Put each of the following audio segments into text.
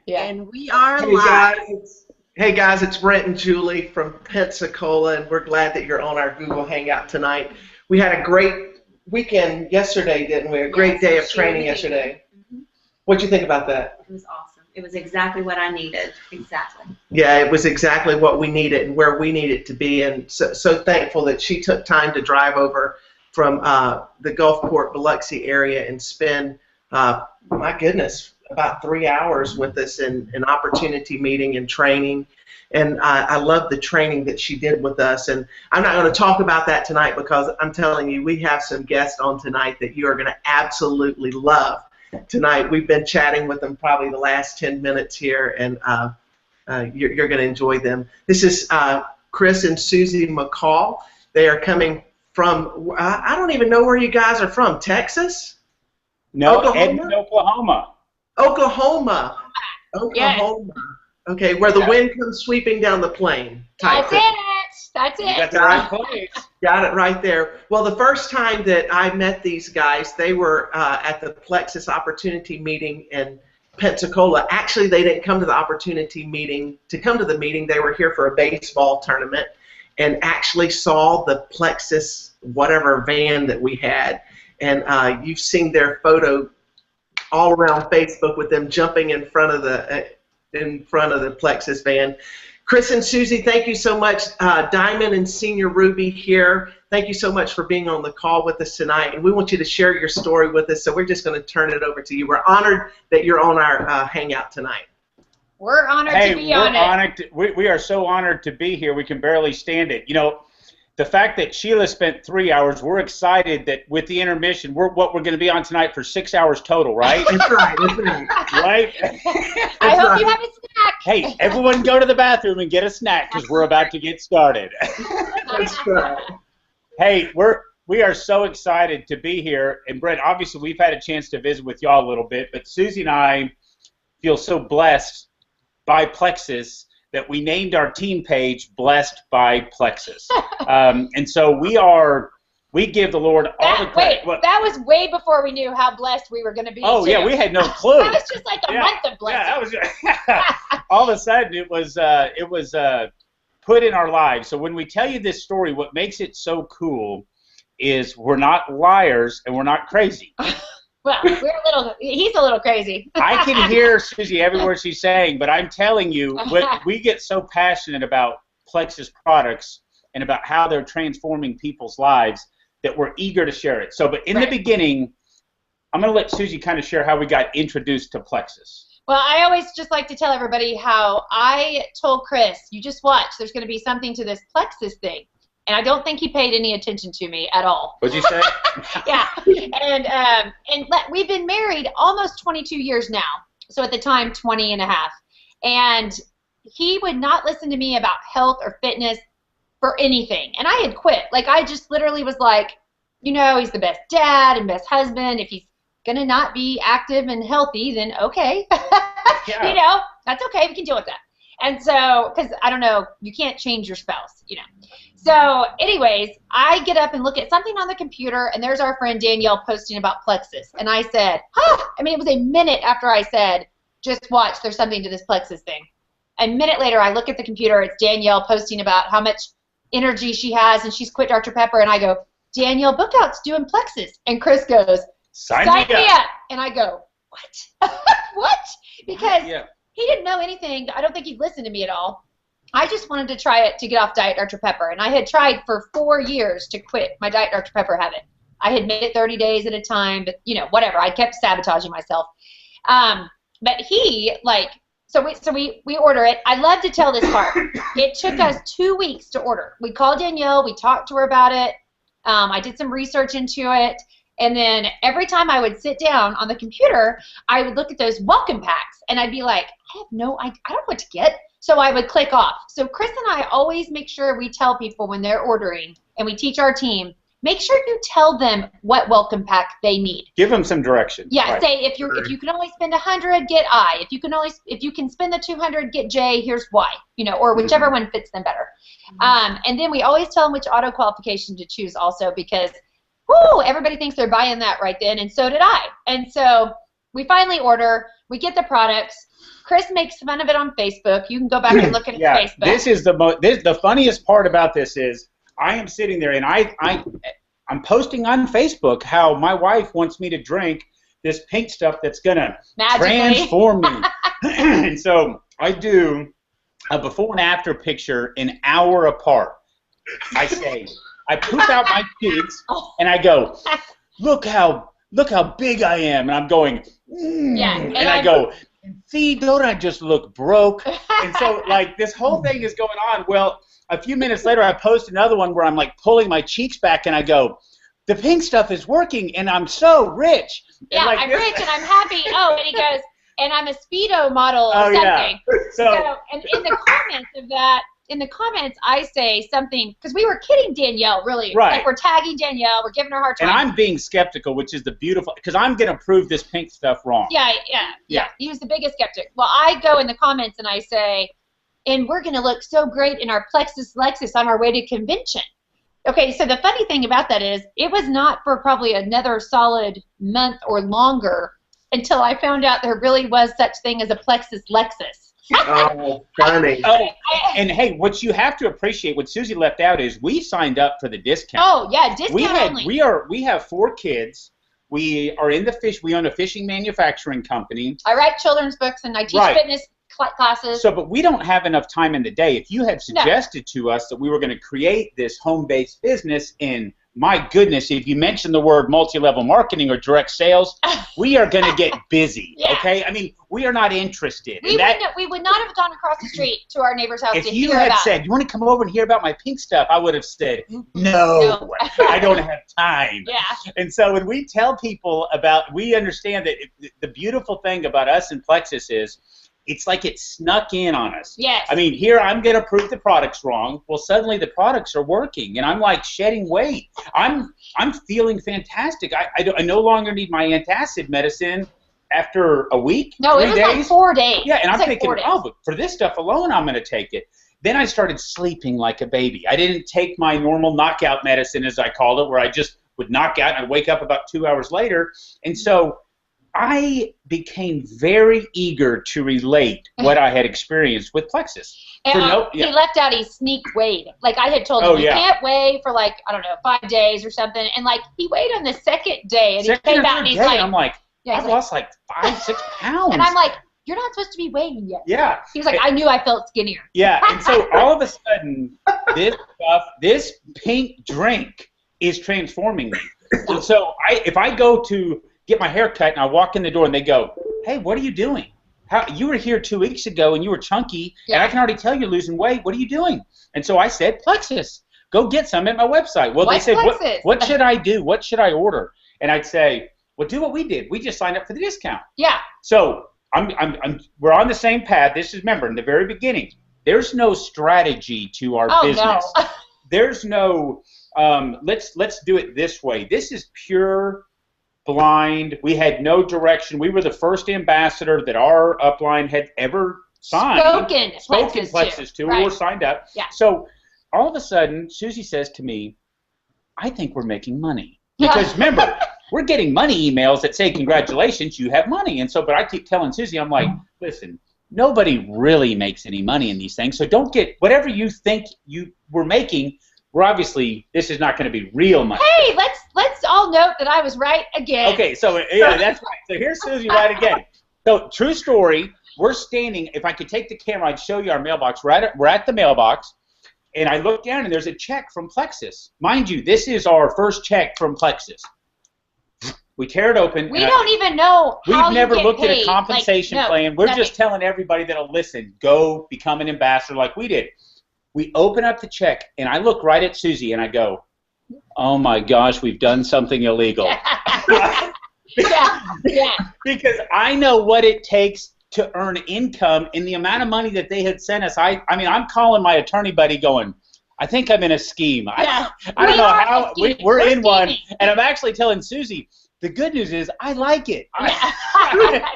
Yeah. And we are Hey live. guys, it's Brent and Julie from Pensacola, and we're glad that you're on our Google Hangout tonight. We had a great weekend yesterday, didn't we? A great day of training yesterday. Mm-hmm. What'd you think about that? It was awesome. It was exactly what I needed. Exactly. Yeah, it was exactly what we needed and where we needed to be, and so thankful that she took time to drive over from the Gulfport, Biloxi area and spend, my goodness, about 3 hours with us in an opportunity meeting and training. And I love the training that she did with us. And I'm not going to talk about that tonight because I'm telling you, we have some guests on tonight that you are going to absolutely love tonight. We've been chatting with them probably the last 10 minutes here, and you're going to enjoy them. This is Chris and Susie McCall. They are coming from, I don't even know where you guys are from, Texas? No, Oklahoma? Oklahoma. Oklahoma. Yes. Okay, where the wind comes sweeping down the plain. That's it. That's You it. got the right place. Got it right there. Well, the first time that I met these guys, they were at the Plexus Opportunity Meeting in Pensacola. Actually, they didn't come to the Opportunity Meeting. To come to the meeting, they were here for a baseball tournament and actually saw the Plexus whatever van that we had. And you've seen their photo all around Facebook with them jumping in front of the Plexus van. Chris and Susie, thank you so much. Diamond and Senior Ruby here, thank you so much for being on the call with us tonight. And we want you to share your story with us, so we're just going to turn it over to you. We're honored that you're on our Hangout tonight. We're honored to be on it. We are so honored to be here. We can barely stand it. You know, the fact that Sheila spent 3 hours, we're excited that with the intermission, we're going to be on tonight for 6 hours total, right? That's right. That's right. Right? I hope you have a snack. Hey, everyone go to the bathroom and get a snack because we're about to get started. That's right. Hey, we are so excited to be here. And Brett, obviously we've had a chance to visit with y'all a little bit, but Susie and I feel so blessed by Plexus that we named our team page Blessed by Plexus. And so we give the Lord all the credit. Wait, that was way before we knew how blessed we were going to be. Oh, too. yeah, we had no clue. That was just like a month of blessing. Yeah, that was all of a sudden it was put in our lives. So when we tell you this story, what makes it so cool is we're not liars and we're not crazy. Well, he's a little crazy. I can hear Susie every word she's saying, but I'm telling you, we get so passionate about Plexus products and about how they're transforming people's lives that we're eager to share it. So, but in the beginning, I'm going to let Susie kind of share how we got introduced to Plexus. Well, I always just like to tell everybody how I told Chris, you just watch, there's going to be something to this Plexus thing. And I don't think he paid any attention to me at all. What'd you say? Yeah. And we've been married almost 22 years now. So at the time, 20 and a half. And he would not listen to me about health or fitness for anything. And I had quit. Like, I just literally was like, you know, he's the best dad and best husband. If he's going to not be active and healthy, then okay. Yeah. You know, that's okay. We can deal with that. And so, because I don't know, you can't change your spouse, you know. So anyways, I get up and look at something on the computer, and there's our friend Danielle posting about Plexus. And I said, I mean, it was a minute after I said, just watch, there's something to this Plexus thing. A minute later, I look at the computer, it's Danielle posting about how much energy she has, and she's quit Dr. Pepper, and I go, Danielle Bookout's doing Plexus. And Chris goes, sign me up. And I go, what? What? Because he didn't know anything. I don't think he'd listened to me at all. I just wanted to try it to get off Diet Dr. Pepper, and I had tried for 4 years to quit my Diet Dr. Pepper habit. I had made it 30 days at a time, but, you know, whatever. I kept sabotaging myself. But he, like, so we order it. I love to tell this part. It took us 2 weeks to order. We called Danielle. We talked to her about it. I did some research into it. And then every time I would sit down on the computer, I would look at those welcome packs, and I'd be like, I don't know what to get. So I would click off. So Chris and I always make sure we tell people when they're ordering, and we teach our team, make sure you tell them what welcome pack they need. Give them some direction. Yeah, right. Say if you can only spend 100, get I. If you can spend the 200, get J. Here's why. You know, or whichever one fits them better. And then we always tell them which auto qualification to choose also, because everybody thinks they're buying that right then, and so did I. And so we finally order. We get the products. Chris makes fun of it on Facebook. You can go back and look at his Facebook. This is the funniest part about this is I am sitting there and I'm posting on Facebook how my wife wants me to drink this pink stuff that's gonna transform me. And so I do a before and after picture an hour apart. I poop out my cheeks and I go, look how big I am, and I'm going, and I go, see, don't I just look broke? And so like this whole thing is going on. Well, a few minutes later, I post another one where I'm like pulling my cheeks back, and I go, the pink stuff is working, and I'm so rich. Yeah, like I'm rich and I'm happy. Oh, and he goes, and I'm a Speedo model or something. Yeah. So, and in the comments of that, I say something, because we were kidding Danielle, really. Right. Like, we're tagging Danielle, we're giving her a hard time. and I'm being skeptical, which is the beautiful, because I'm going to prove this pink stuff wrong. Yeah. He was the biggest skeptic. Well, I go in the comments and I say, and we're going to look so great in our Plexus Lexus on our way to convention. Okay, so the funny thing about that is it was not for probably another solid month or longer until I found out there really was such thing as a Plexus Lexus. Oh, funny. Oh, and hey, what you have to appreciate, what Susie left out is we signed up for the discount. Oh yeah, discount only. We have 4 kids. We are in the fish. We own a fishing manufacturing company. I write children's books and I teach fitness classes. So, but we don't have enough time in the day. If you had suggested to us that we were going to create this home-based business in, my goodness, if you mention the word multi-level marketing or direct sales, we are going to get busy, okay? I mean, we are not interested. We would not have gone across the street to our neighbor's house to hear If you about had said, you want to come over and hear about my pink stuff, I would have said, no. I don't have time. Yeah. And so when we tell people about, we understand that the beautiful thing about us in Plexus is, it's like it snuck in on us. Yes. I mean, here I'm going to prove the product's wrong. Well, suddenly the products are working, and I'm like shedding weight. I'm feeling fantastic. I no longer need my antacid medicine after a week. No, 3 it was days. like 4 days. Yeah, and I'm like thinking, oh, but for this stuff alone, I'm going to take it. Then I started sleeping like a baby. I didn't take my normal knockout medicine, as I called it, where I just would knock out and I'd wake up about 2 hours later. And so I became very eager to relate what I had experienced with Plexus. And he left out he sneak weighed. Like I had told him, you can't weigh for like, I don't know, 5 days or something. And like he weighed on the second day and he came out and he's like, I'm like, I've lost like 5-6 pounds. And I'm like, you're not supposed to be weighing yet. Yeah. He was like, I knew I felt skinnier. Yeah. And so all of a sudden, this pink drink is transforming me. And so if I go to get my hair cut and I walk in the door and they go, hey, what are you doing? You were here 2 weeks ago and you were chunky and I can already tell you're losing weight. What are you doing? And so I said, Plexus, go get some at my website. Well, they said, what should I do? What should I order? And I'd say, well, do what we did. We just signed up for the discount. Yeah. So we're on the same path. This is, remember, in the very beginning, there's no strategy to our business. No. There's no, let's do it this way. This is pure blind. We had no direction. We were the first ambassador that our upline had ever signed. Spoken Plexus to. Right. We were signed up. Yeah. So all of a sudden, Susie says to me, I think we're making money. Because remember, we're getting money emails that say, congratulations, you have money. And so, but I keep telling Susie, I'm like, listen, nobody really makes any money in these things. So don't get, whatever you think you were making, we're obviously, this is not going to be real money. Hey, let's all note that I was right again. Okay, so yeah, that's right. So here's Susie right again. So true story, we're standing, if I could take the camera, I'd show you our mailbox. We're at the mailbox, and I look down, and there's a check from Plexus. Mind you, this is our first check from Plexus. We tear it open. We don't even know how We've never you get looked paid. at a compensation plan. We're just telling everybody that'll listen, go become an ambassador like we did. We open up the check, and I look right at Susie, and I go, oh, my gosh, we've done something illegal. Yeah. Because I know what it takes to earn income, and the amount of money that they had sent us. I mean, I'm calling my attorney buddy going, I think I'm in a scheme. Yeah. I don't know how. We're in one, scheming. And I'm actually telling Susie, the good news is I like it. Yeah.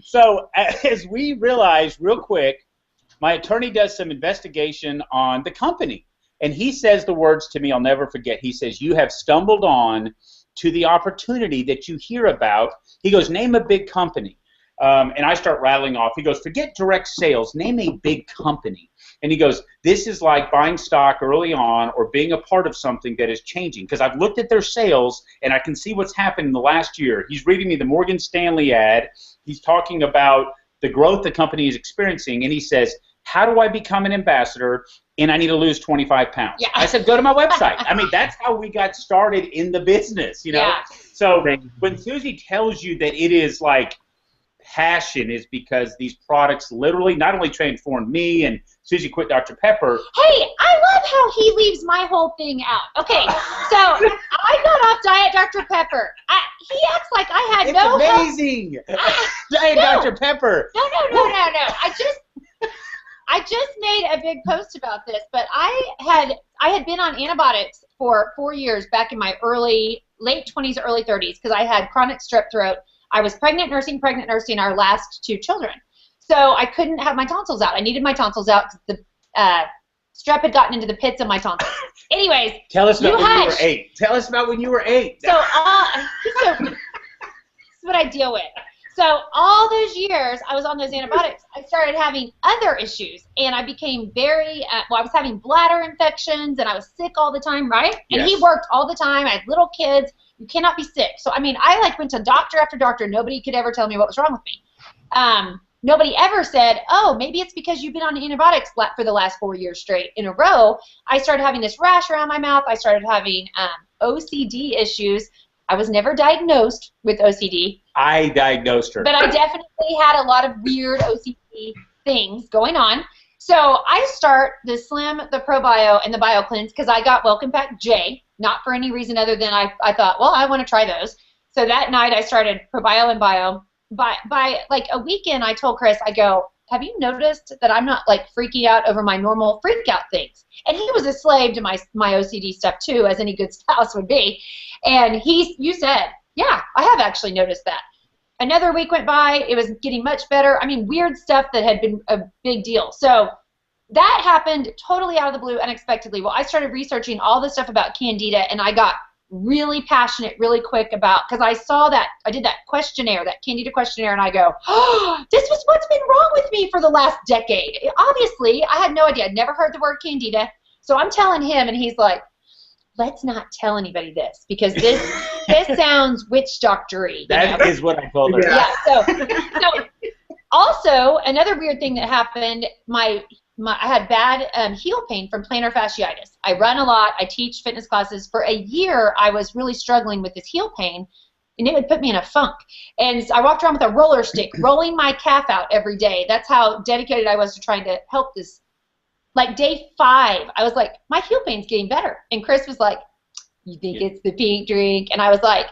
So as we realized real quick, my attorney does some investigation on the company, and he says the words to me I'll never forget. He says, you have stumbled on to the opportunity that you hear about. He goes, name a big company. And I start rattling off. He goes, forget direct sales. Name a big company. And he goes, this is like buying stock early on or being a part of something that is changing. Because I've looked at their sales, and I can see what's happened in the last year. He's reading me the Morgan Stanley ad. He's talking about the growth the company is experiencing. And he says, how do I become an ambassador? And I need to lose 25 pounds. Yeah. I said, go to my website. I mean, that's how we got started in the business, you know? Yeah. So when Susie tells you that it is like passion is because these products literally not only transformed me and Susie quit Dr. Pepper. Hey, I love how he leaves my whole thing out. Okay, so I got off Diet Dr. Pepper. He acts like I had It's no amazing. Diet Dr. Pepper. No. I just made a big post about this, but I had been on antibiotics for 4 years back in my late 20s, early 30s because I had chronic strep throat. I was pregnant nursing our last 2 children. So I couldn't have my tonsils out. I needed my tonsils out because the strep had gotten into the pits of my tonsils. Anyways, Tell us about when you were hush. 8. Tell us about when you were 8. So this is what I deal with. So all those years I was on those antibiotics, I started having other issues, and I became very, I was having bladder infections, and I was sick all the time, right? And Yes. he worked all the time. I had little kids. You cannot be sick. So, I mean, I went to doctor after doctor. Nobody could ever tell me what was wrong with me. Nobody ever said, oh, maybe it's because you've been on antibiotics for the last 4 years straight in a row. I started having this rash around my mouth. I started having OCD issues. I was never diagnosed with OCD. I diagnosed her. But I definitely had a lot of weird OCD things going on. So I start the Slim, the ProBio, and the BioCleanse because I got Welcome Back J, not for any reason other than I thought, well, I want to try those. So that night I started ProBio and Bio. By like a weekend, I told Chris, I go, have you noticed that I'm not like freaking out over my normal freak out things? And he was a slave to my OCD stuff too, as any good spouse would be. And you said, yeah, I have actually noticed that. Another week went by, it was getting much better. I mean, weird stuff that had been a big deal. So that happened totally out of the blue, unexpectedly. Well, I started researching all this stuff about Candida, and I got really passionate really quick about, because I saw that, I did that questionnaire, that Candida questionnaire, and I go, oh, this was what's been wrong with me for the last decade. Obviously, I had no idea. I'd never heard the word Candida. So I'm telling him, and he's like, let's not tell anybody this, because this sounds witch doctor-y. That is what I told her. Yeah, so also, another weird thing that happened, I had bad heel pain from plantar fasciitis. I run a lot. I teach fitness classes. For a year, I was really struggling with this heel pain, and it would put me in a funk. And I walked around with a roller stick, rolling my calf out every day. That's how dedicated I was to trying to help this. Like day 5, I was like, my heel pain's getting better. And Chris was like, you think it's the pink drink? And I was like,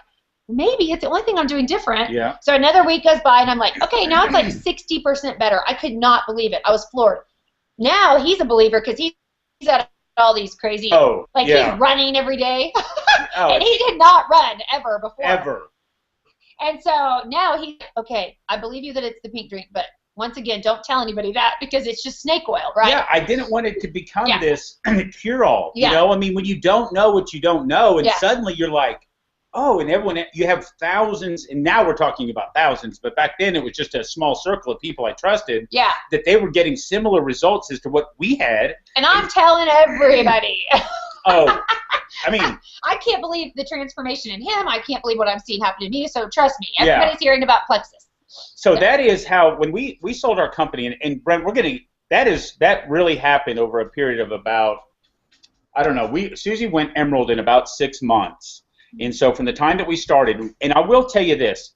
maybe it's the only thing I'm doing different. Yeah. So another week goes by, and I'm like, okay, now it's like 60% better. I could not believe it. I was floored. Now he's a believer because he's at all these crazy, he's running every day. And he did not run ever before. Ever. And so now he's, okay, I believe you that it's the pink drink, but once again, don't tell anybody that because it's just snake oil, right? Yeah, I didn't want it to become this cure-all. Yeah. You know, I mean, when you don't know what you don't know, and suddenly you're like, oh, and everyone, you have thousands, and now we're talking about thousands, but back then it was just a small circle of people I trusted. Yeah. That they were getting similar results as to what we had. And I'm telling everybody. Oh, I mean. I can't believe the transformation in him. I can't believe what I'm seeing happen to me. So trust me, everybody's hearing about Plexus. So that is how, when we sold our company, and Brent, that really happened over a period of about, I don't know, Susie went Emerald in about 6 months. And so from the time that we started, and I will tell you this,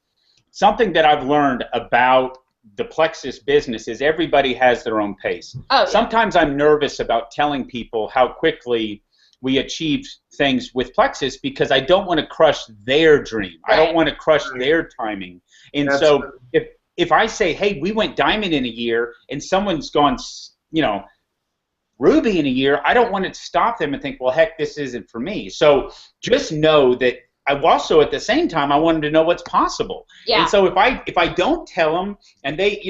something that I've learned about the Plexus business is everybody has their own pace. Oh, yeah. Sometimes I'm nervous about telling people how quickly we achieved things with Plexus because I don't want to crush their dream. Right. I don't want to crush their timing. And so if I say, hey, we went diamond in a year and someone's gone, ruby in a year, I don't want to stop them and think, well, heck, this isn't for me. So just know that also at the same time I wanted to know what's possible. Yeah. And so if I don't tell them, and they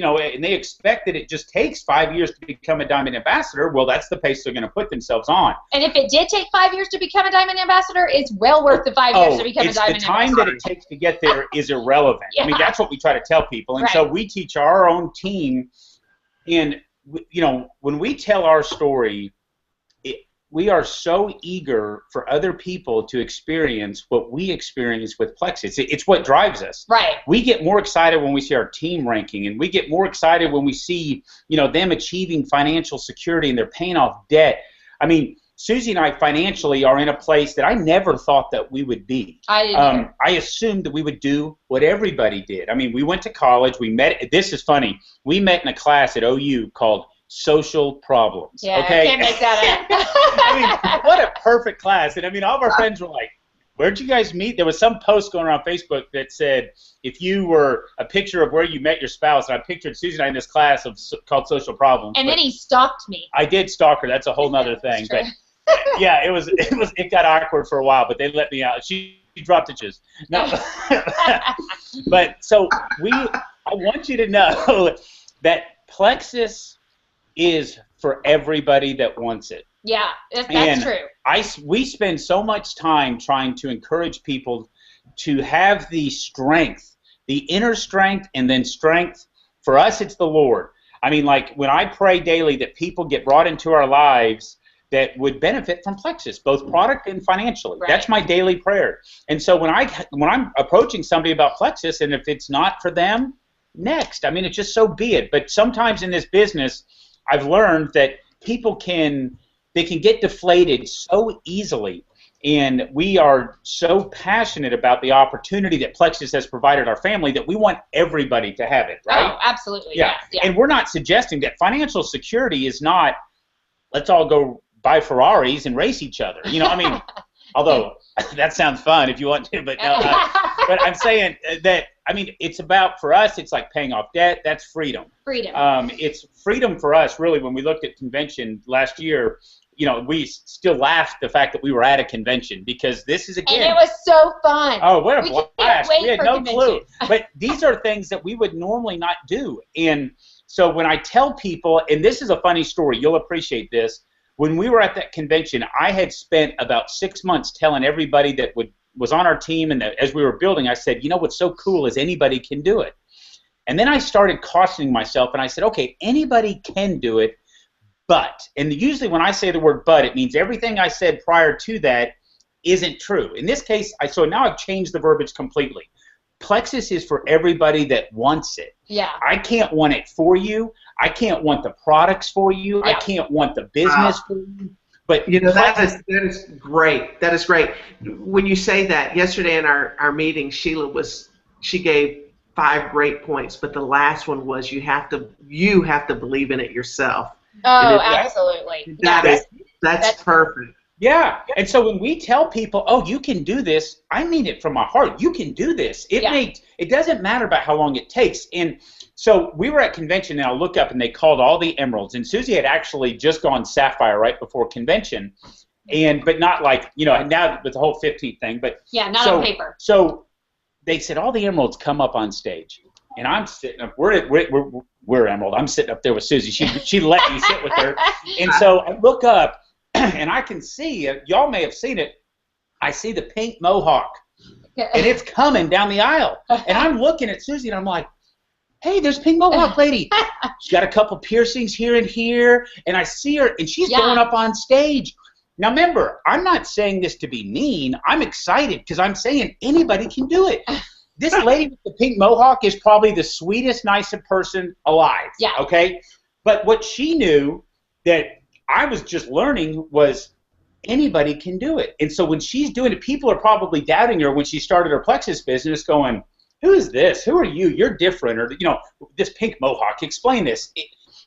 expect that it just takes 5 years to become a Diamond Ambassador, well, that's the pace they're going to put themselves on. And if it did take 5 years to become a Diamond Ambassador, it's well worth the 5 years to become a Diamond Ambassador. The time that it takes to get there is irrelevant. Yeah. I mean, that's what we try to tell people. And so we teach our own team, and when we tell our story, we are so eager for other people to experience what we experience with Plexus. It's what drives us. Right. We get more excited when we see our team ranking, and we get more excited when we see, them achieving financial security and they're paying off debt. I mean, Susie and I financially are in a place that I never thought that we would be. I assumed that we would do what everybody did. I mean, we went to college. We met. This is funny. We met in a class at OU called Social Problems. Yeah, okay? I can't make that up. I mean, what a perfect class. And I mean, all of our friends were like, where'd you guys meet? There was some post going around Facebook that said, if you were a picture of where you met your spouse, and I pictured Susie and I in this class called Social Problems. And then he stalked me. I did stalk her. That's a whole nother thing. But yeah, it got awkward for a while, but they let me out. She dropped itches. No. But so I want you to know that Plexus is for everybody that wants it. Yeah, that's true. We spend so much time trying to encourage people to have the strength, the inner strength, and then strength. For us, it's the Lord. I mean, like when I pray daily that people get brought into our lives that would benefit from Plexus, both product and financially. Right. That's my daily prayer. And so when I'm approaching somebody about Plexus, and if it's not for them, next. I mean, it's just so be it. But sometimes in this business, I've learned that people can get deflated so easily, and we are so passionate about the opportunity that Plexus has provided our family that we want everybody to have it, right? Oh, absolutely, yeah. Yes. Yeah. And we're not suggesting that financial security is not, let's all go buy Ferraris and race each other. I mean, although that sounds fun if you want to, but no, but I'm saying that, I mean, it's about, for us, it's like paying off debt. That's freedom. Freedom. It's freedom for us, really. When we looked at convention last year, we still laughed the fact that we were at a convention, because this is, again. And it was so fun. Oh, what a blast. We had no clue. But But these are things that we would normally not do. And so when I tell people, and this is a funny story, you'll appreciate this. When we were at that convention, I had spent about 6 months telling everybody that was on our team, and that as we were building, I said, what's so cool is anybody can do it. And then I started cautioning myself, and I said, okay, anybody can do it, but, and usually when I say the word but, it means everything I said prior to that isn't true. In this case, so now I've changed the verbiage completely. Plexus is for everybody that wants it. Yeah. I can't want it for you. I can't want the products for you. Yeah. I can't want the business for you. But that is great. That is great. When you say that, yesterday in our meeting, she gave 5 great points, but the last one was you have to believe in it yourself. Oh, absolutely. That's perfect. Yeah, and so when we tell people, oh, you can do this, I mean it from my heart. You can do this. It doesn't matter about how long it takes. And so we were at convention, and I look up, and they called all the emeralds. And Susie had actually just gone sapphire right before convention, but not like, now with the whole 15th thing. But yeah, not on paper. So they said all the emeralds come up on stage, and I'm sitting up. We're emerald. I'm sitting up there with Susie. She let me sit with her, and so I look up. And I can see, y'all may have seen it, I see the pink mohawk, and it's coming down the aisle. And I'm looking at Susie, and I'm like, hey, there's pink mohawk lady. She's got a couple piercings here and here, and I see her, and she's going up on stage. Now, remember, I'm not saying this to be mean. I'm excited because I'm saying anybody can do it. This lady with the pink mohawk is probably the sweetest, nicest person alive. Yeah. Okay? But what she knew that I was just learning was anybody can do it. And so when she's doing it, people are probably doubting her when she started her Plexus business, going, who is this? Who are you? You're different. Or, this pink mohawk. Explain this.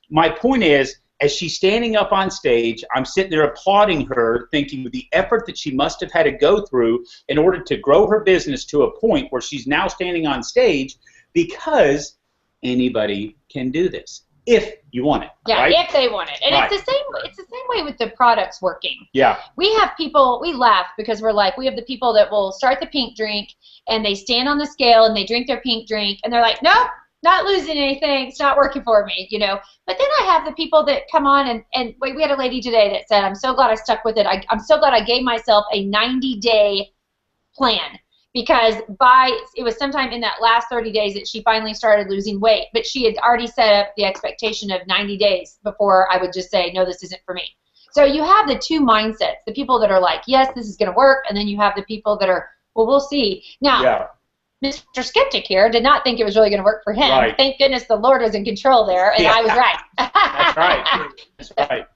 My point is, as she's standing up on stage, I'm sitting there applauding her, thinking of the effort that she must have had to go through in order to grow her business to a point where she's now standing on stage, because anybody can do this. if you want it. Yeah, right? if they want it. And Right. it's the same way with the products working. Yeah. We have people, we laugh because we're like, we have the people that will start the pink drink and they stand on the scale and they drink their pink drink and they're like, nope, not losing anything, it's not working for me, you know. But then I have the people that come on and we had a lady today that said, I'm so glad I stuck with it. I'm so glad I gave myself a 90-day plan. Because it was sometime in that last 30 days that she finally started losing weight. But she had already set up the expectation of 90 days before I would just say, no, this isn't for me. So you have the two mindsets, the people that are like, yes, this is going to work, and then you have the people that are, well, we'll see. Now, Mr. Skeptic here did not think it was really going to work for him. Right. Thank goodness the Lord was in control there, and I was right. That's right. That's right.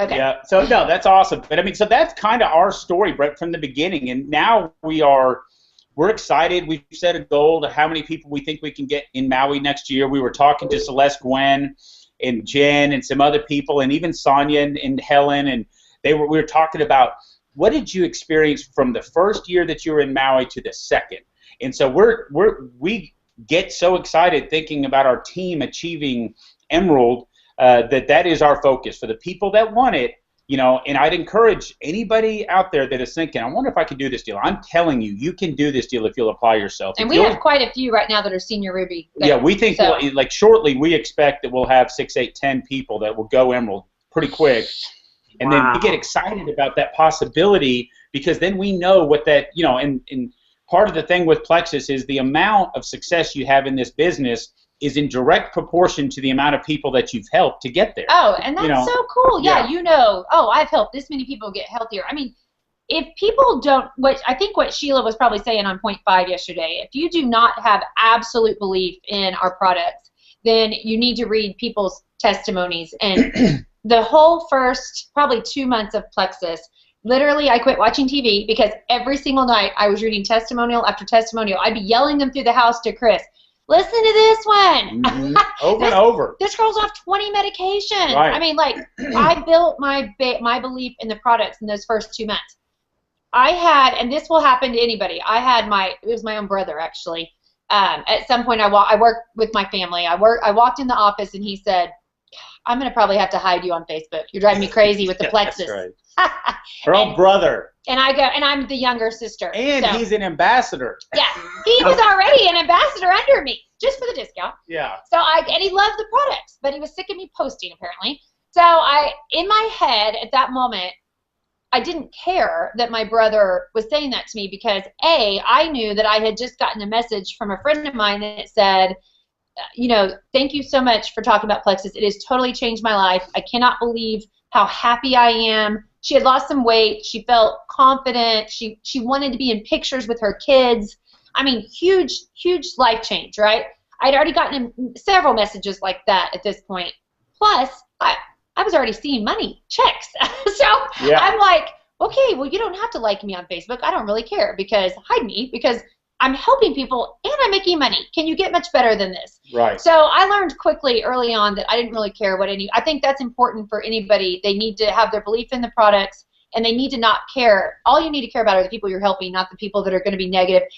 Okay. Yeah. So no, that's awesome. But I mean, so that's kind of our story, Brett, from the beginning. And now we're excited. We've set a goal to how many people we think we can get in Maui next year. We were talking to Celeste, Gwen, and Jen, and some other people, and even Sonia and Helen, and we were talking about what did you experience from the first year that you were in Maui to the second. And so we get so excited thinking about our team achieving Emerald. That is our focus for the people that want it, you know. And I'd encourage anybody out there that is thinking, I wonder if I can do this deal. I'm telling you, you can do this deal if you'll apply yourself. And we have quite a few right now that are senior Ruby. Yeah, we think like shortly we expect that we'll have 6, 8, 10 people that will go Emerald pretty quick, and then we get excited about that possibility because then we know what that, you know. And part of the thing with Plexus is the amount of success you have in this business is in direct proportion to the amount of people that you've helped to get there. Oh, and that's so cool. Yeah, yeah. you know, I've helped this many people get healthier. I mean, if people don't, I think what Sheila was probably saying on point 5 yesterday, if you do not have absolute belief in our products, then you need to read people's testimonies. And the whole first probably 2 months of Plexus, literally I quit watching TV because every single night I was reading testimonial after testimonial. I'd be yelling them through the house to Chris. Listen to this one. Mm-hmm. Over and over. This girl's off 20 medications. Right. I mean, like, I built my belief in the products in those first 2 months. I had, and this will happen to anybody, it was my own brother, actually. At some point, I worked with my family. I walked in the office, and he said, I'm going to probably have to hide you on Facebook. You're driving me crazy with the Plexus. That's right. Her own brother. And I go, and I'm the younger sister. And so, he's an ambassador. Yeah, he was already an ambassador under me, just for the discount. Yeah. And he loved the products, but he was sick of me posting, apparently. So in my head, at that moment, I didn't care that my brother was saying that to me because, A, I knew that I had just gotten a message from a friend of mine that said, you know, thank you so much for talking about Plexus. It has totally changed my life. I cannot believe how happy I am. She had lost some weight. She felt confident. She wanted to be in pictures with her kids. I mean, huge, huge life change, right? I'd already gotten several messages like that at this point. Plus, I was already seeing money, checks. So yeah. I'm like, okay, well, you don't have to like me on Facebook. I don't really care hide me because I'm helping people and I'm making money. Can you get much better than this? Right. So I learned quickly early on that I didn't really care I think that's important for anybody. They need to have their belief in the products and they need to not care. All you need to care about are the people you're helping, not the people that are going to be negative.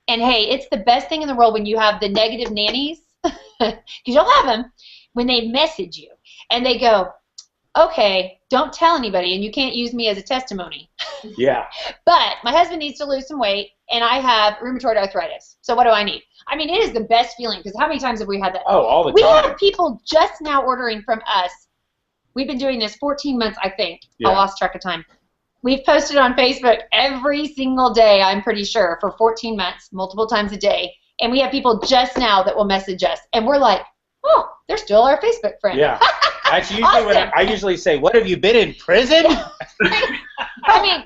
And hey, it's the best thing in the world when you have the negative nannies, because you'll have them, when they message you and they go, okay, don't tell anybody and you can't use me as a testimony. Yeah. But my husband needs to lose some weight and I have rheumatoid arthritis. So what do I need? I mean, it is the best feeling because how many times have we had that? Oh, all the time. We have people just now ordering from us. We've been doing this 14 months, I think. Yeah. I lost track of time. We've posted on Facebook every single day, I'm pretty sure, for 14 months, multiple times a day. And we have people just now that will message us. And we're like, oh, they're still our Facebook friends. Yeah. That's usually awesome. What I usually say, what, have you been in prison? Yeah. I mean,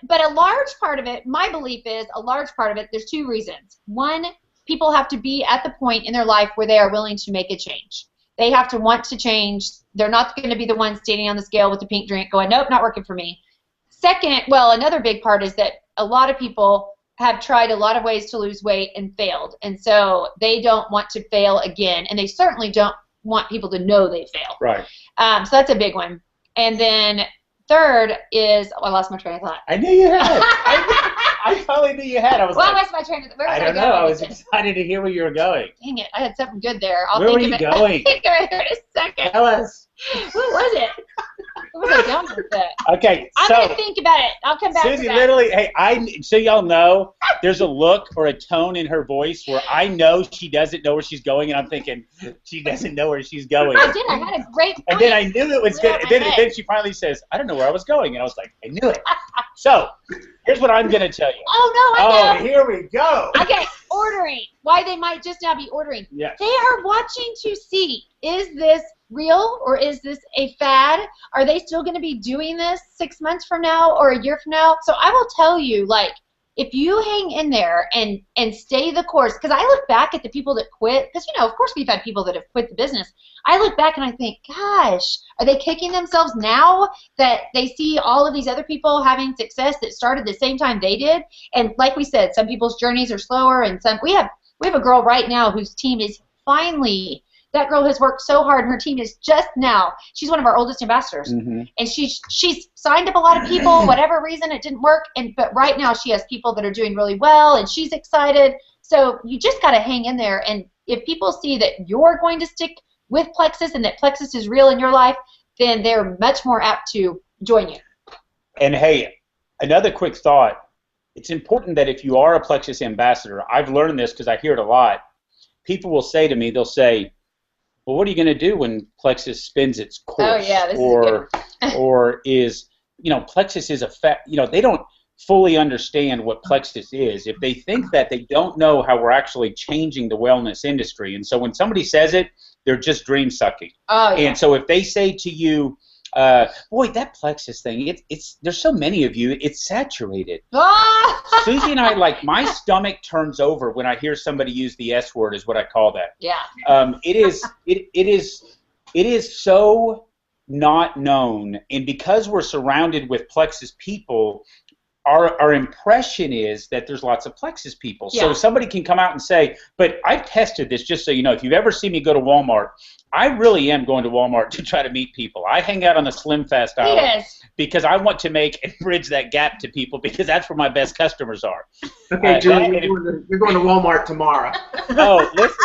but a large part of it, my belief is a large part of it, there's two reasons. One, people have to be at the point in their life where they are willing to make a change. They have to want to change. They're not going to be the ones standing on the scale with the pink drink going, nope, not working for me. Second, well, another big part is that a lot of people have tried a lot of ways to lose weight and failed. And so they don't want to fail again. And they certainly don't want people to know they failed. Right. So that's a big one. And then third is, I lost my train of thought. I knew you had it. I totally knew you had. I was Well, like, what's my train of where was I don't know. going I was with this? excited to hear where you were going. Dang it, I had something good there. I'll Where think were of you it. going? I'll think of it in a second. Tell us. What was it? Where was I going with that? Okay, I'm so gonna think about it. I'll come back to Susie, that. literally, hey, so y'all know, there's a look or a tone in her voice where I know she doesn't know where she's going, and I'm thinking she doesn't know where she's going. I did. I had a great point. And then I knew it was Flew good. out And my then, head. then she finally says, I don't know where I was going. And I was like, I knew it. So here's what I'm going to tell you. Oh, no, I know. here we go. Okay, ordering. Why they might just now be ordering. Yes. They are watching to see, is this real or is this a fad? Are they still going to be doing this 6 months from now or a year from now? So I will tell you, like, if you hang in there and stay the course, because I look back at the people that quit, because, of course we've had people that have quit the business. I look back and I think, gosh, are they kicking themselves now that they see all of these other people having success that started the same time they did? And like we said, some people's journeys are slower, and some we have a girl right now whose team is finally. That girl has worked so hard, and her team is just now. She's one of our oldest ambassadors, and she's signed up a lot of people. Whatever reason, it didn't work, but right now she has people that are doing really well, and she's excited. So you just got to hang in there, and if people see that you're going to stick with Plexus and that Plexus is real in your life, then they're much more apt to join you. And hey, another quick thought. It's important that if you are a Plexus ambassador, I've learned this because I hear it a lot. People will say to me, they'll say, well, what are you going to do when Plexus spins its course? Oh, yeah, this is a good one. Or is, Plexus is they don't fully understand what Plexus is. If they think that, they don't know how we're actually changing the wellness industry. And so when somebody says it, they're just dream sucking. Oh, yeah. And so if they say to you, boy, that Plexus thing, there's so many of you, it's saturated. Susie and I, like, my stomach turns over when I hear somebody use the S word, is what I call that. Yeah. It is so not known, and because we're surrounded with Plexus people, our impression is that there's lots of Plexus people. Yeah. So somebody can come out and say, but I've tested this, just so you know, if you've ever seen me go to Walmart, I really am going to Walmart to try to meet people. I hang out on the Slim Fast aisle. Yes. Because I want to make and bridge that gap to people, because that's where my best customers are. Okay, Julie, you're going to Walmart tomorrow. Oh, listen.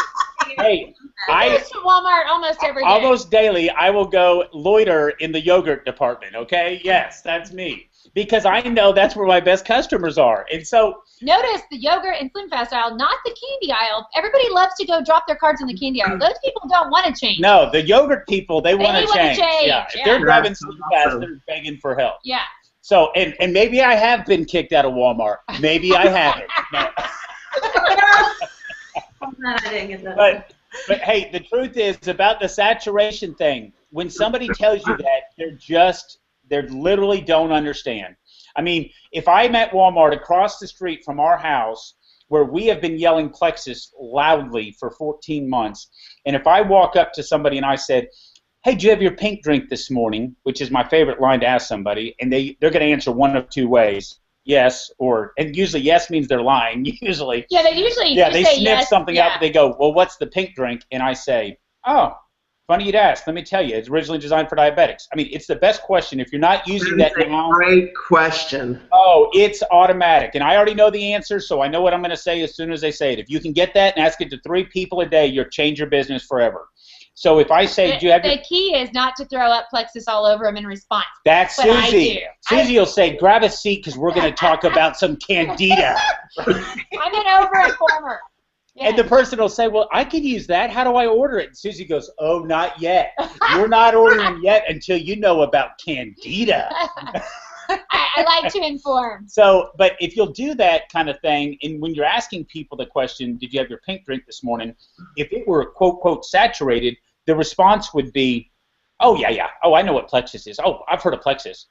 Hey, I go to Walmart almost every day. Almost daily, I will go loiter in the yogurt department, okay? Yes, that's me. Because I know that's where my best customers are. And so notice the yogurt and Slim Fast aisle, not the candy aisle. Everybody loves to go drop their cards in the candy aisle. Those people don't want to change. no, the yogurt people, they want to wanna change. change, Yeah. If yeah. they're grabbing Slim Fast, they're begging for help. Yeah. So, and maybe I have been kicked out of Walmart. Maybe I haven't. No. I'm glad I didn't get that. But hey, the truth is about the saturation thing. When somebody tells you that, they literally don't understand. I mean, if I'm at Walmart across the street from our house, where we have been yelling Plexus loudly for 14 months, and if I walk up to somebody and I said, hey, did you have your pink drink this morning, which is my favorite line to ask somebody, and they're going to answer one of two ways. Yes, and usually yes means they're lying, usually. Yeah, they usually they say sniff yes, something out, but they go, well, what's the pink drink? And I say, oh, funny you'd ask. Let me tell you, it's originally designed for diabetics. I mean, it's the best question. If you're not using that now. Great question. Oh, it's automatic. And I already know the answer, so I know what I'm going to say as soon as they say it. If you can get that and ask it to 3 people a day, you'll change your business forever. So if I say, do you have the key is not to throw up Plexus all over them in response. That's But I Susie. do. Susie will say, grab a seat because we're going to talk about some candida. I'm an over-informer. Yes. And the person will say, well, I could use that. How do I order it? And Susie goes, oh, not yet. You're not ordering yet until you know about candida. I like to inform. So, but if you'll do that kind of thing, and when you're asking people the question, did you have your pink drink this morning? If it were, quote, quote, saturated, the response would be, oh, yeah. Oh, I know what Plexus is. Oh, I've heard of Plexus.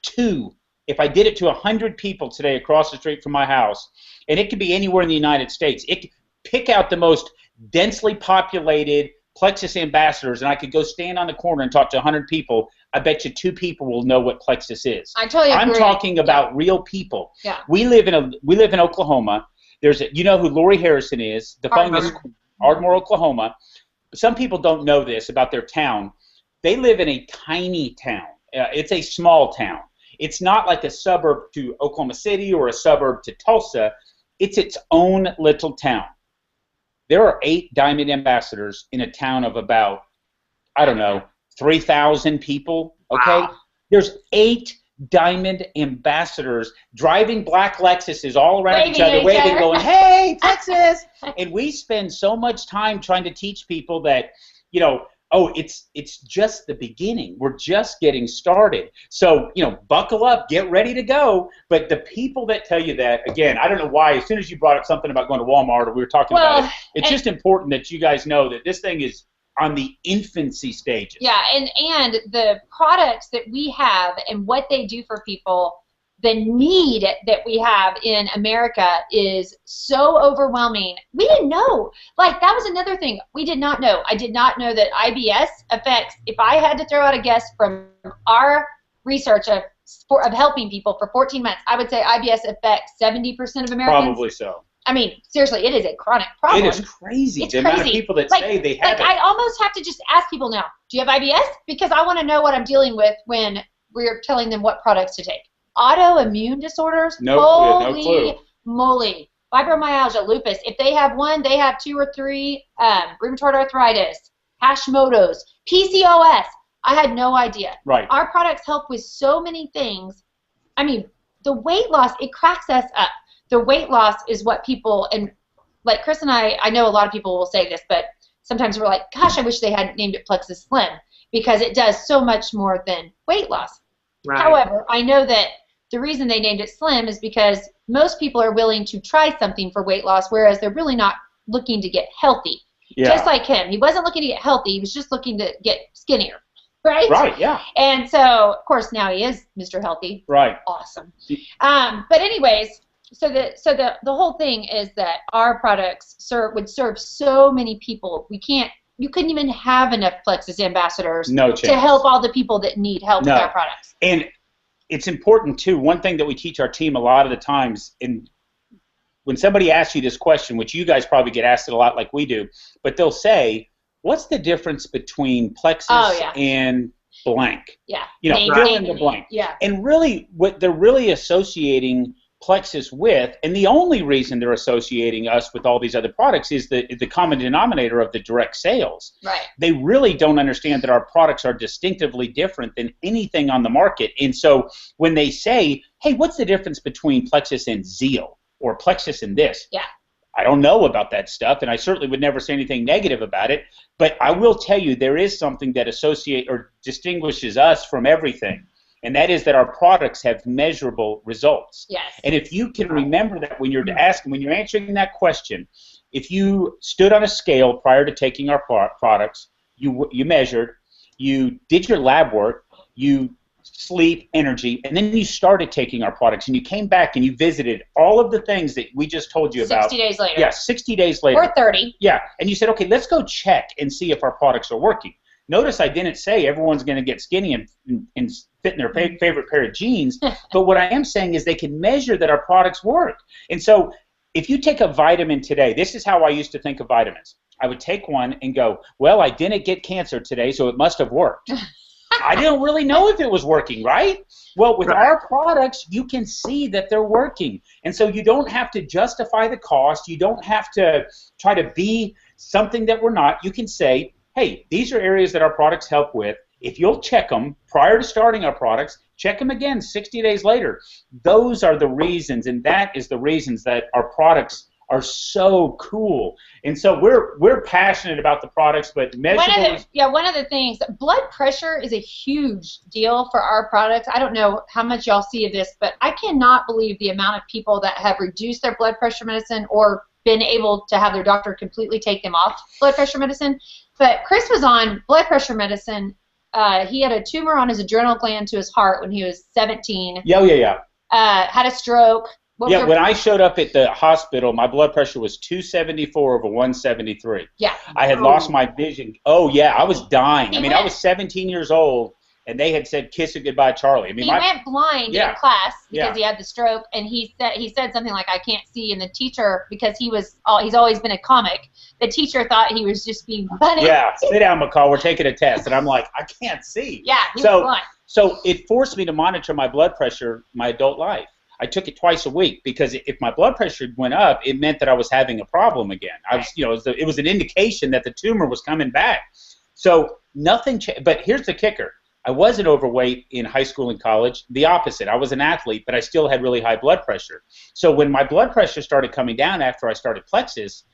2. If I did it to 100 people today across the street from my house, and it could be anywhere in the United States, pick out the most densely populated Plexus ambassadors, and I could go stand on the corner and talk to 100 people. I bet you 2 people will know what Plexus is. I totally agree. I'm talking about real people. Yeah. We live in Oklahoma. You know who Lori Harrison is, the fungus, Ardmore, Oklahoma. Some people don't know this about their town. They live in a tiny town. It's a small town. It's not like a suburb to Oklahoma City or a suburb to Tulsa. It's its own little town. There are 8 Diamond Ambassadors in a town of about, I don't know, 3,000 people, okay? Wow. There's 8 Diamond Ambassadors driving black Lexuses all around Waving each other, at each waving, other. going, hey, Texas! And we spend so much time trying to teach people that, you know, oh, it's just the beginning. We're just getting started. So, you know, buckle up, get ready to go. But the people that tell you that, again, I don't know why, as soon as you brought up something about going to Walmart or we were talking about it, it's just important that you guys know that this thing is on the infancy stages. Yeah, and the products that we have and what they do for people, the need that we have in America is so overwhelming. We didn't know. Like, that was another thing we did not know. I did not know that IBS affects, if I had to throw out a guess from our research of helping people for 14 months, I would say IBS affects 70% of Americans. Probably so. I mean, seriously, it is a chronic problem. It is crazy. It's the crazy. amount of people that say they have it. I almost have to just ask people now, do you have IBS? Because I want to know what I'm dealing with when we're telling them what products to take. Autoimmune disorders? No Holy clue. moly. Fibromyalgia, lupus. If they have one, they have 2 or 3. Rheumatoid arthritis, Hashimoto's, PCOS. I had no idea. Right. Our products help with so many things. I mean, the weight loss, it cracks us up. The weight loss is what people, and like Chris and I know a lot of people will say this, but sometimes we're like, gosh, I wish they had named it Plexus Slim, because it does so much more than weight loss. Right. However, I know that the reason they named it Slim is because most people are willing to try something for weight loss, whereas they're really not looking to get healthy. Yeah. Just like him. He wasn't looking to get healthy. He was just looking to get skinnier. Right? Right, yeah. And so, of course, now he is Mr. Healthy. Right. Awesome. But anyways, so the whole thing is that our products would serve so many people. You couldn't even have enough Plexus ambassadors to help all the people that need help with our products. And it's important, too, one thing that we teach our team a lot of the times, and when somebody asks you this question, which you guys probably get asked it a lot like we do, but they'll say, what's the difference between Plexus and blank? Yeah. You know, fill in the blank. Yeah. And really, what they're really associating Plexus with, and the only reason they're associating us with all these other products is the common denominator of the direct sales. Right. They really don't understand that our products are distinctively different than anything on the market. And so when they say, hey, what's the difference between Plexus and Zeal or Plexus and this? Yeah. I don't know about that stuff, and I certainly would never say anything negative about it, but I will tell you there is something that distinguishes us from everything. And that is that our products have measurable results. Yes. And if you can remember that when you're answering that question, if you stood on a scale prior to taking our products, you measured, you did your lab work, you sleep, energy, and then you started taking our products, and you came back and you visited all of the things that we just told you about. 60 days later. Yeah, 60 days later. Or 30. Yeah, and you said, okay, let's go check and see if our products are working. Notice I didn't say everyone's going to get skinny and fit in their favorite pair of jeans, but what I am saying is they can measure that our products work. And so if you take a vitamin today, this is how I used to think of vitamins. I would take one and go, well, I didn't get cancer today, so it must have worked. I didn't really know if it was working, right? Well, with our products, you can see that they're working. And so you don't have to justify the cost. You don't have to try to be something that we're not. You can say, hey, these are areas that our products help with. If you'll check them prior to starting our products, check them again 60 days later. Those are the reasons, and that is the reasons that our products are so cool. And so we're passionate about the products, but measurable. One of the things, blood pressure is a huge deal for our products. I don't know how much y'all see of this, but I cannot believe the amount of people that have reduced their blood pressure medicine or been able to have their doctor completely take them off blood pressure medicine. But Chris was on blood pressure medicine. He had a tumor on his adrenal gland to his heart when he was 17. Yeah. Had a stroke. When I showed up at the hospital, my blood pressure was 274 over 173. Yeah. I had lost my vision. Oh, yeah, I was dying. I was 17 years old, and they had said, "Kiss it goodbye, Charlie." I mean, he went blind in class because he had the stroke, and he said something like, "I can't see," and the teacher, because he's always been a comic, the teacher thought he was just being funny. Yeah, sit down, McCall. We're taking a test, and I'm like, I can't see. Yeah, he was blind. So it forced me to monitor my blood pressure my adult life. I took it twice a week because if my blood pressure went up, it meant that I was having a problem again. I was, it was an indication that the tumor was coming back. So nothing changed. But here's the kicker. I wasn't overweight in high school and college. The opposite. I was an athlete, but I still had really high blood pressure. So when my blood pressure started coming down after I started Plexus,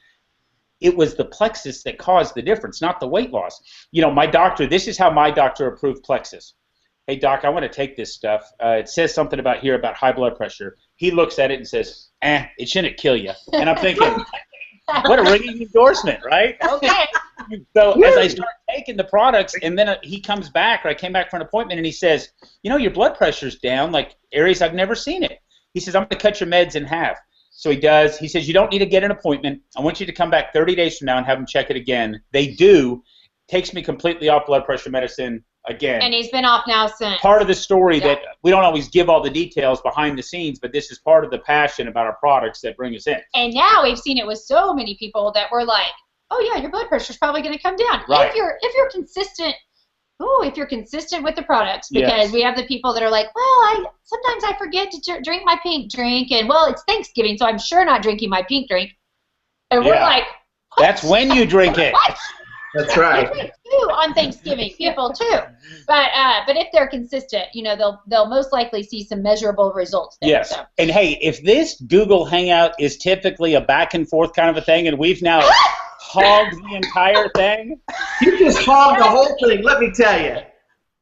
it was the Plexus that caused the difference, not the weight loss. My doctor, this is how my doctor approved Plexus. Hey, doc, I want to take this stuff. It says something about high blood pressure. He looks at it and says, it shouldn't kill you. And I'm thinking, what a ringing endorsement, right? Okay. So as I start taking the products, and then he comes back, or I came back for an appointment, and he says, your blood pressure's down, like areas I've never seen it. He says, I'm going to cut your meds in half. So he does. He says, you don't need to get an appointment. I want you to come back 30 days from now and have him check it again. They do. Takes me completely off blood pressure medicine again. And he's been off now since. Part of the story that we don't always give all the details behind the scenes, but this is part of the passion about our products that bring us in. And now we've seen it with so many people that we're like, oh yeah, your blood pressure's probably going to come down. Right. If you're consistent. If you're consistent with the products, because we have the people that are like, well, sometimes I forget to drink my pink drink, and it's Thanksgiving, so I'm sure not drinking my pink drink. And we're like, what? That's when you drink it. What? That's right. Drink too on Thanksgiving, people too. But if they're consistent, they'll most likely see some measurable results there. Yes. So. And hey, if this Google Hangout is typically a back and forth kind of a thing, and we've now hogged the entire thing. You just hogged the whole thing, let me tell you.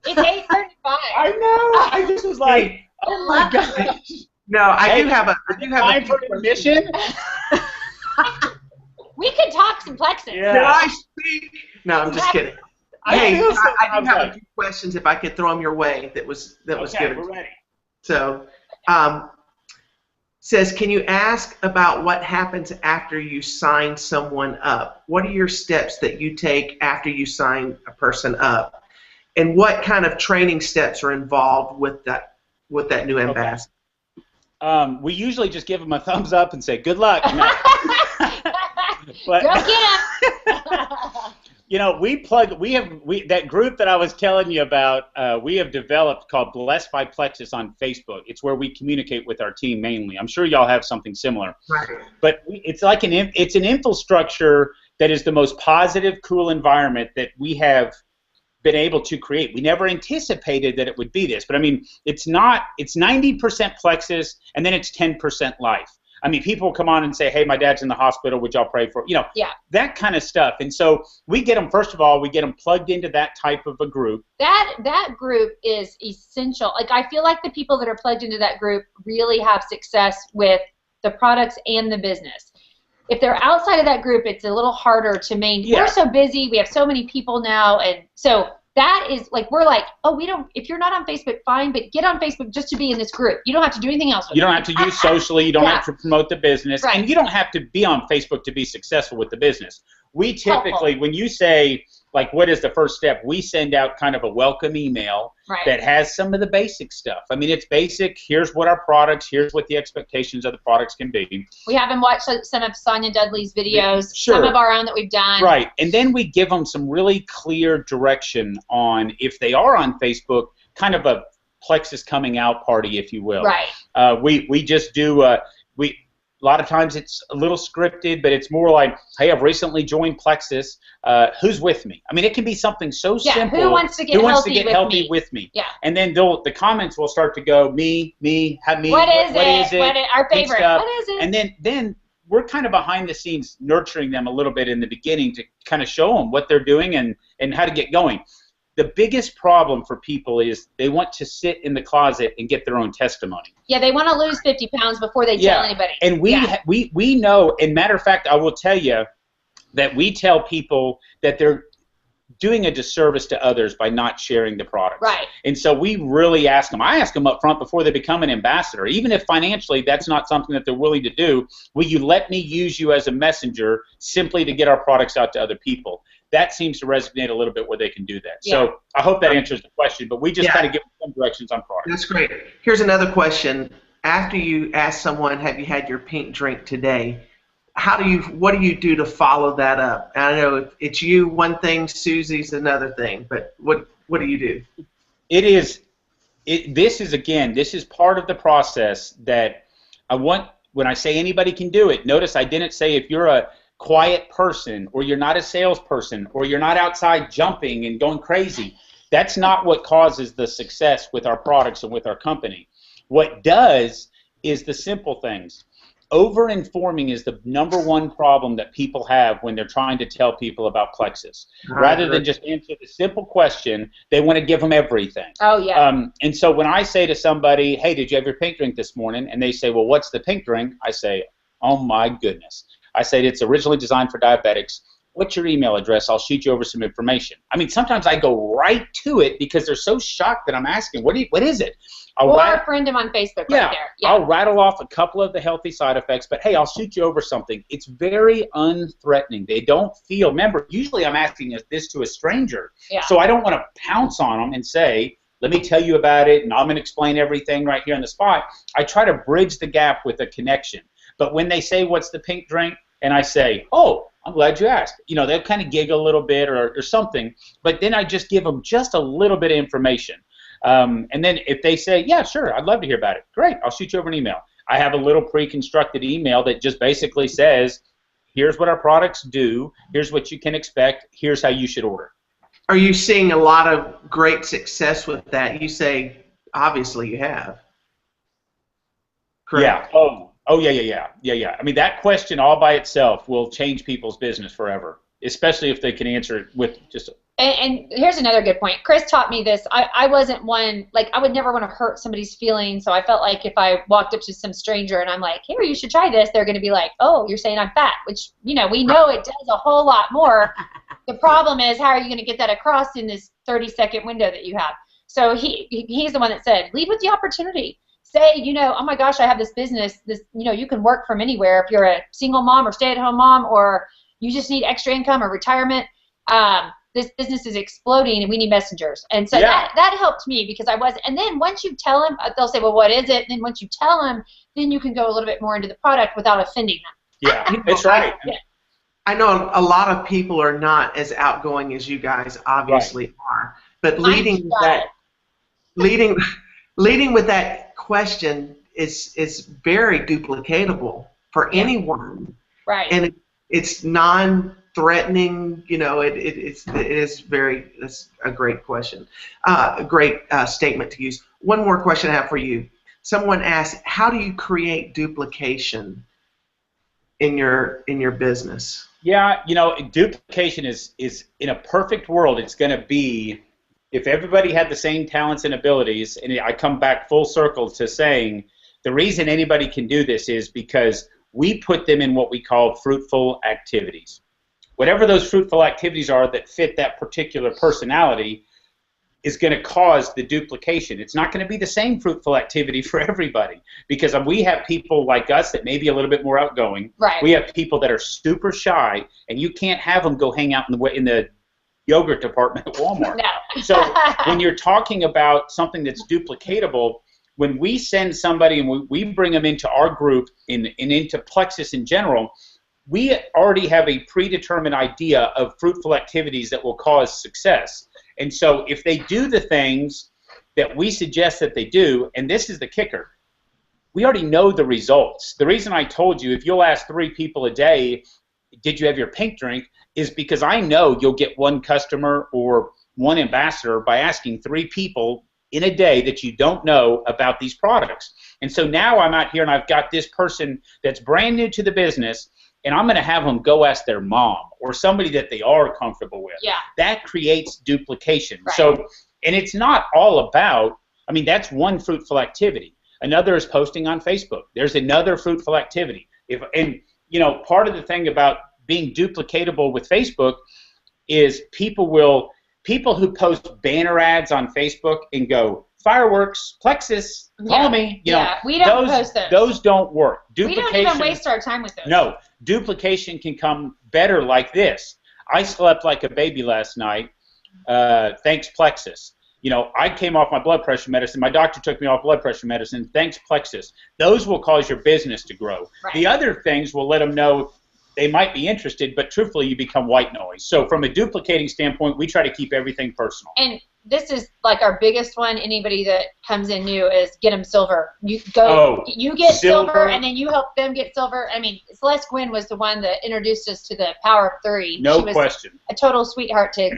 It's 8:35. I know. I just was like, oh my gosh. No, I do have a time for admission. We could talk some Plexus. Yeah. Can I speak? No, I'm just kidding. Hey, feel so I do have a few questions if I could throw them your way. That was good. We're ready. So, says, can you ask about what happens after you sign someone up? What are your steps that you take after you sign a person up? And what kind of training steps are involved with that new ambassador? We usually just give them a thumbs up and say, good luck. No. But, go get him. That group that I was telling you about, we have developed called Blessed by Plexus on Facebook. It's where we communicate with our team mainly. I'm sure y'all have something similar. Right. But it's like it's an infrastructure that is the most positive, cool environment that we have been able to create. We never anticipated that it would be this, but I mean, it's 90% Plexus, and then it's 10% life. I mean, people come on and say, hey, my dad's in the hospital, would y'all pray for, that kind of stuff. And so we get them, first of all, plugged into that type of a group. That group is essential. Like, I feel like the people that are plugged into that group really have success with the products and the business. If they're outside of that group, it's a little harder to maintain. Yeah. We're so busy. We have so many people now. And so that is like, we're like, if you're not on Facebook, fine, but get on Facebook just to be in this group. You don't have to do anything else with it. You don't have to use socially. You don't have to promote the business. Right. And you don't have to be on Facebook to be successful with the business. We typically, when you say, like, what is the first step, we send out kind of a welcome email that has some of the basic stuff. I mean, it's basic. Here's what our products, here's what the expectations of the products can be. We have them watch some of Sonia Dudley's videos, some of our own that we've done. Right. And then we give them some really clear direction on, if they are on Facebook, kind of a Plexus coming out party, if you will. Right. We just do, a lot of times it's a little scripted, but it's more like, hey, I've recently joined Plexus. Who's with me? I mean, it can be something so simple. Who wants to get healthy with me? Yeah. And then the comments will start to go, me, have me. What is it? Our favorite. What is it? And then we're kind of behind the scenes nurturing them a little bit in the beginning to kind of show them what they're doing and how to get going. The biggest problem for people is they want to sit in the closet and get their own testimony. Yeah, they want to lose 50 pounds before they tell anybody. And we know, and matter of fact, I will tell you that we tell people that they're doing a disservice to others by not sharing the products. Right. And so we really ask them. I ask them up front before they become an ambassador, even if financially that's not something that they're willing to do, will you let me use you as a messenger simply to get our products out to other people? that seems to resonate a little bit where they can do that. Yeah. So I hope that answers the question, but we just Yeah. kind of give them some directions on products. That's great. Here's another question. After you ask someone, have you had your pink drink today? What do you do to follow that up? I know it's you one thing, Susie's another thing, but what do you do? This is part of the process that I want. When I say anybody can do it, notice I didn't say if you're a quiet person or you're not a salesperson or you're not outside jumping and going crazy. That's not what causes the success with our products and with our company. What does is the simple things. Over-informing is the number one problem that people have when they're trying to tell people about Plexus. Rather than just answer the simple question, they want to give them everything. Oh, yeah. And so when I say to somebody, hey, did you have your pink drink this morning? And they say, well, what's the pink drink? I say, oh, my goodness. I said, it's originally designed for diabetics. What's your email address? I'll shoot you over some information. I mean, sometimes I go right to it because they're so shocked that I'm asking, what is it? Or friend him on Facebook right there. Yeah. I'll rattle off a couple of the healthy side effects, but hey, I'll shoot you over something. It's very unthreatening. They don't feel, remember, usually I'm asking this to a stranger, so I don't want to pounce on them and say, let me tell you about it, and I'm going to explain everything right here on the spot. I try to bridge the gap with a connection. But when they say, what's the pink drink? And I say, oh, I'm glad you asked. You know, they'll kind of giggle a little bit or something, but then I just give them just a little bit of information. And then if they say, yeah, sure, I'd love to hear about it. Great, I'll shoot you over an email. I have a little pre-constructed email that just basically says, here's what our products do, here's what you can expect, here's how you should order. Are you seeing a lot of great success with that? You say, obviously you have. Correct? Yeah. Oh, yeah. I mean, that question all by itself will change people's business forever, especially if they can answer it with just And here's another good point. Chris taught me this. I wasn't one, like, I would never want to hurt somebody's feelings, so I felt like if I walked up to some stranger and I'm like, here, you should try this, they're going to be like, oh, you're saying I'm fat, which, you know, we know it does a whole lot more. The problem is, how are you going to get that across in this 30-second window that you have? So he's the one that said, lead with the opportunity. Say, you know, oh my gosh, I have this business, you know, you can work from anywhere if you're a single mom or stay-at-home mom, or you just need extra income or retirement. This business is exploding and we need messengers. And so that helped me because I was, and then once you tell them, they'll say, well, what is it? And then once you tell them, then you can go a little bit more into the product without offending them. Yeah, that's right. Yeah. I know a lot of people are not as outgoing as you guys obviously are, but leading with that question is very duplicatable for anyone. Right. And it's non-threatening. You know, it's a great question, a great statement to use. One more question I have for you. Someone asked, how do you create duplication in your business? Yeah, you know, duplication is in a perfect world, it's going to be if everybody had the same talents and abilities, and I come back full circle to saying the reason anybody can do this is because we put them in what we call fruitful activities. Whatever those fruitful activities are that fit that particular personality is going to cause the duplication. It's not going to be the same fruitful activity for everybody because we have people like us that may be a little bit more outgoing. Right. We have people that are super shy, and you can't have them go hang out in the yogurt department at Walmart. No. So when you're talking about something that's duplicatable, when we send somebody and we bring them into our group and into Plexus in general, we already have a predetermined idea of fruitful activities that will cause success. And so if they do the things that we suggest that they do, and this is the kicker, we already know the results. The reason I told you if you'll ask 3 people a day, did you have your pink drink, is because I know you'll get 1 customer or 1 ambassador by asking 3 people in a day that you don't know about these products. And so now I'm out here and I've got this person that's brand new to the business, and I'm going to have them go ask their mom or somebody that they are comfortable with. Yeah. That creates duplication. Right. So, and it's not all about, I mean, that's one fruitful activity. Another is posting on Facebook. There's another fruitful activity. And you know, part of the thing about being duplicatable with Facebook is people who post banner ads on Facebook and go, fireworks, Plexus, call me. You know, we don't post those. Those don't work. We don't even waste our time with those. No, duplication can come better like this. I slept like a baby last night, thanks Plexus. You know, I came off my blood pressure medicine. My doctor took me off blood pressure medicine. Thanks Plexus. Those will cause your business to grow. Right. The other things will let them know they might be interested, but truthfully, you become white noise. So from a duplicating standpoint, we try to keep everything personal. And this is like our biggest one. Anybody that comes in new is get them silver. You go, you get silver, and then you help them get silver. I mean, Celeste Gwynn was the one that introduced us to the power of 3. No she was question. A total sweetheart to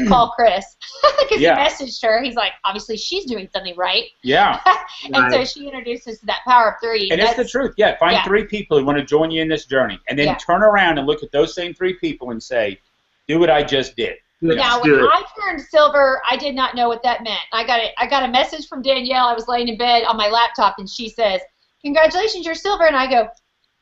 call Chris because Yeah. he messaged her. He's like, obviously she's doing something right. Yeah. And so she introduced us to that power of 3. And it's the truth. Yeah, find 3 people who want to join you in this journey, and then turn around and look at those same 3 people and say, do what I just did. Now, when I turned silver, I did not know what that meant. I got a message from Danielle. I was laying in bed on my laptop, and she says, "Congratulations, you're silver." And I go,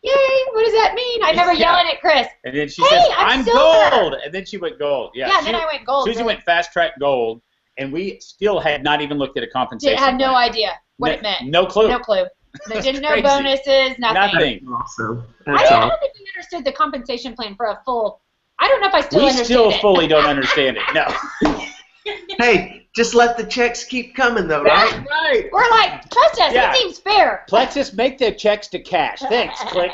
"Yay! What does that mean?" I remember yelling at Chris. And then she says, "I'm gold," and then she went gold. Yeah. Yeah. And then I went gold. Susie went fast track gold, and we still had not even looked at a compensation. Had no idea what it meant. No clue. No clue. They didn't know bonuses. Nothing. Awesome. I don't think we understood the compensation plan for a full. I don't know if I still understand it. We still fully don't understand it. No. Hey, just let the checks keep coming, though, right? Right. We're like, trust us. It seems fair. Plexus, make the checks to cash. Thanks. Click.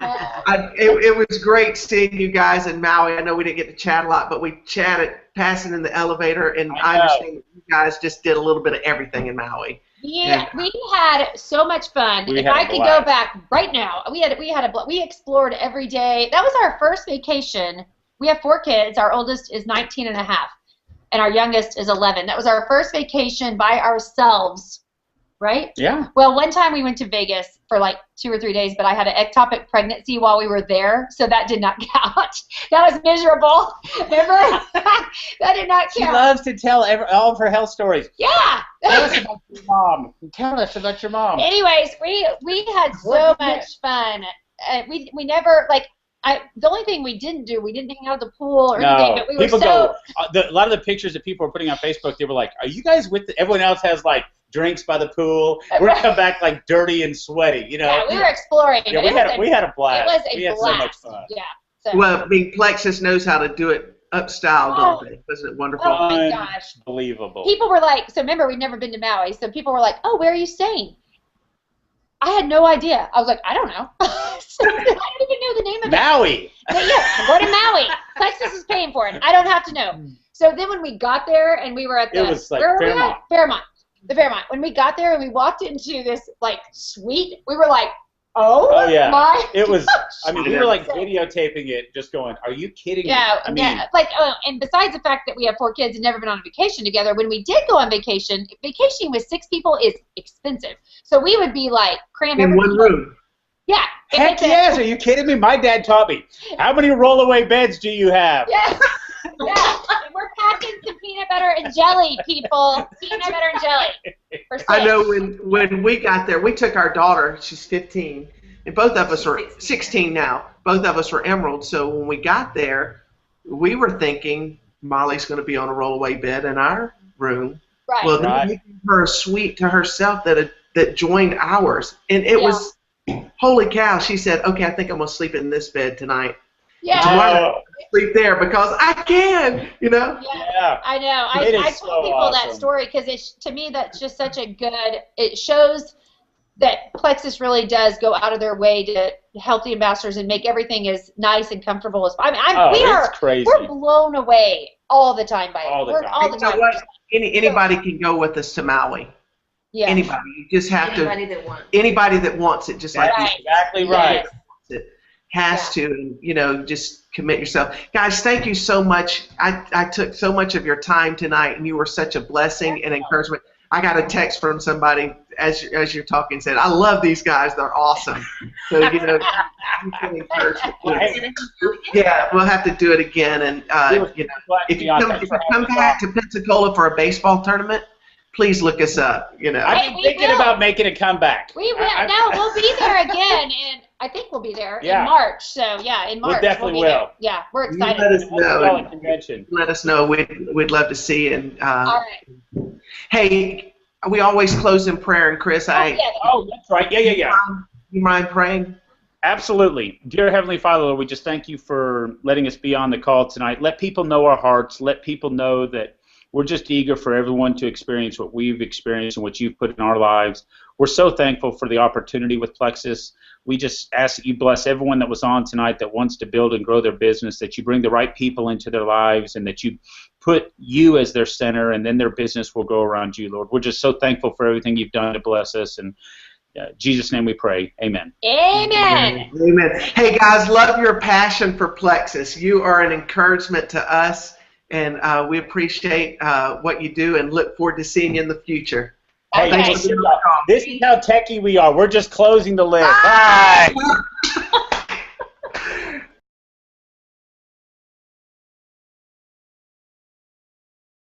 It was great seeing you guys in Maui. I know we didn't get to chat a lot, but we chatted passing in the elevator, and I understand that you guys just did a little bit of everything in Maui. Yeah, we had so much fun. If I could go back right now, we explored every day. That was our first vacation. We have 4 kids. Our oldest is 19 and a half, and our youngest is 11. That was our first vacation by ourselves, right? Yeah. Well, one time we went to Vegas for like 2 or 3 days, but I had an ectopic pregnancy while we were there, so that did not count. That was miserable. Remember? That did not count. She loves to tell all of her health stories. Yeah. Tell us about your mom. Tell us about your mom. Anyways, we had so much fun. We never the only thing we didn't do, we didn't hang out at the pool or anything, but we were a lot of the pictures that people were putting on Facebook, they were like, are you guys with everyone else has like drinks by the pool? We're come back like dirty and sweaty, you know? Yeah, we were exploring. Yeah, we had a blast. It was a we had blast. So much fun. Yeah. So. Well, I mean, Plexus knows how to do it up style, don't they? Wasn't it wonderful? Oh my gosh. Unbelievable. People were like, so remember, we'd never been to Maui, so people were like, oh, where are you staying? I had no idea. I was like, I don't know. So I don't even know the name of Maui. But yeah, go to Maui. Plexus is paying for it. I don't have to know. So then when we got there and we were at the Fairmont. The Fairmont. When we got there and we walked into this like suite, we were like, oh yeah. My it was. gosh. I mean, we were like videotaping it, just going, "Are you kidding me?" I mean, and besides the fact that we have 4 kids and never been on a vacation together, when we did go on vacation, vacationing with 6 people is expensive. So we would be like cram in one room. Yeah. Heck yes! Are you kidding me? My dad taught me. How many rollaway beds do you have? Yeah. Yeah. And we're packing some peanut butter and jelly, people. Peanut butter and jelly. For 6. I know when we got there, we took our daughter. She's 15, and both of us are 16 now. Both of us were emeralds. So when we got there, we were thinking Molly's going to be on a rollaway bed in our room. Right. Well, then we gave her a suite to herself that joined ours, and it was. Holy cow, she said, okay, I think I'm going to sleep in this bed tonight. Yeah. Tomorrow I'll sleep there because I can, you know? Yeah. I know. I told people that story because to me that's just such a good, it shows that Plexus really does go out of their way to help the ambassadors and make everything as nice and comfortable as possible. I mean, it's crazy. We're blown away all the time by it. All the time. You know what? Anybody can go with us to Maui. Yeah. Anybody. You just have anybody that wants it, just like you. Exactly right. Has to, and, you know, just commit yourself. Guys, thank you so much. I took so much of your time tonight, and you were such a blessing and encouragement. I got a text from somebody as you're talking, said, I love these guys. They're awesome. So, you know, you can encourage them. Yeah, we'll have to do it again. And, you know, if you come back to Pensacola for a baseball tournament, please look us up. You know, I've been thinking about making a comeback. We will. No, we'll be there again, and I think we'll be there in March. So yeah, in March we definitely will. There. Yeah, we're excited. Let us know. Convention. Let us know. We'd love to see you. And all right. Hey, we always close in prayer. And Chris, Oh, that's right. Yeah. You mind praying? Absolutely. Dear Heavenly Father, Lord, we just thank you for letting us be on the call tonight. Let people know our hearts. Let people know that we're just eager for everyone to experience what we've experienced and what you've put in our lives. We're so thankful for the opportunity with Plexus. We just ask that you bless everyone that was on tonight that wants to build and grow their business, that you bring the right people into their lives, and that you put you as their center, and then their business will go around you, Lord. We're just so thankful for everything you've done to bless us, and in Jesus' name we pray. Amen. Amen. Amen. Hey, guys, love your passion for Plexus. You are an encouragement to us, and we appreciate what you do and look forward to seeing you in the future. Hey, Okay. this is how techie we are. We're just closing the list. Bye.